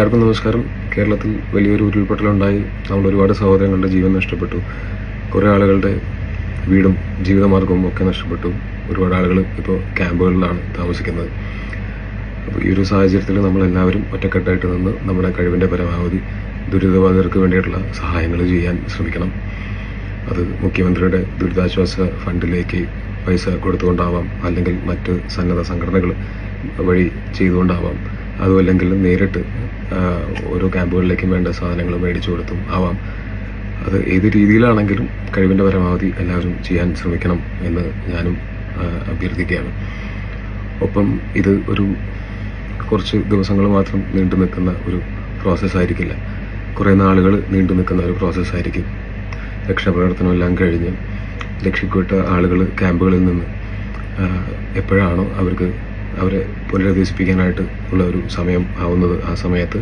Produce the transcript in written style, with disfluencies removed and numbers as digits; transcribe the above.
എല്ലാവർക്കും നമസ്കാരം. കേരളത്തിൽ വലിയൊരു ഉരുൾപൊട്ടലുണ്ടായി. നമ്മൾ ഒരുപാട് സഹോദരങ്ങളുടെ ജീവൻ നഷ്ടപ്പെട്ടു. കുറേ ആളുകളുടെ വീടും ജീവിതമാർഗവും ഒക്കെ നഷ്ടപ്പെട്ടു. ഒരുപാട് ആളുകൾ ഇപ്പോൾ ക്യാമ്പുകളിലാണ് താമസിക്കുന്നത്. അപ്പോൾ ഈ ഒരു സാഹചര്യത്തിൽ നമ്മളെല്ലാവരും ഒറ്റക്കെട്ടായിട്ട് നിന്ന് നമ്മുടെ കഴിവിൻ്റെ പരമാവധി ദുരിതബാധിതർക്ക് വേണ്ടിയിട്ടുള്ള സഹായങ്ങൾ ചെയ്യാൻ ശ്രമിക്കണം. അത് മുഖ്യമന്ത്രിയുടെ ദുരിതാശ്വാസ ഫണ്ടിലേക്ക് പൈസ കൊടുത്തുകൊണ്ടാവാം, അല്ലെങ്കിൽ മറ്റ് സന്നദ്ധ സംഘടനകൾ വഴി ചെയ്തുകൊണ്ടാവാം, അതുമല്ലെങ്കിൽ നേരിട്ട് ഓരോ ക്യാമ്പുകളിലേക്കും വേണ്ട സാധനങ്ങൾ മേടിച്ചു കൊടുത്തും ആവാം. അത് ഏത് രീതിയിലാണെങ്കിലും കഴിവിൻ്റെ പരമാവധി എല്ലാവരും ചെയ്യാൻ ശ്രമിക്കണം എന്ന് ഞാനും അഭ്യർത്ഥിക്കുകയാണ്. ഒപ്പം ഇത് ഒരു കുറച്ച് ദിവസങ്ങൾ മാത്രം നീണ്ടു നിൽക്കുന്ന ഒരു പ്രോസസ്സായിരിക്കില്ല, കുറേ നാളുകൾ നീണ്ടു നിൽക്കുന്ന ഒരു പ്രോസസ്സായിരിക്കും. രക്ഷാപ്രവർത്തനമെല്ലാം കഴിഞ്ഞ് രക്ഷപ്പെട്ട ആളുകൾ ക്യാമ്പുകളിൽ നിന്ന് എപ്പോഴാണോ അവരെ പുനരധിവസിപ്പിക്കാനായിട്ട് ഉള്ള ഒരു സമയം ആവുന്നത്, ആ സമയത്ത്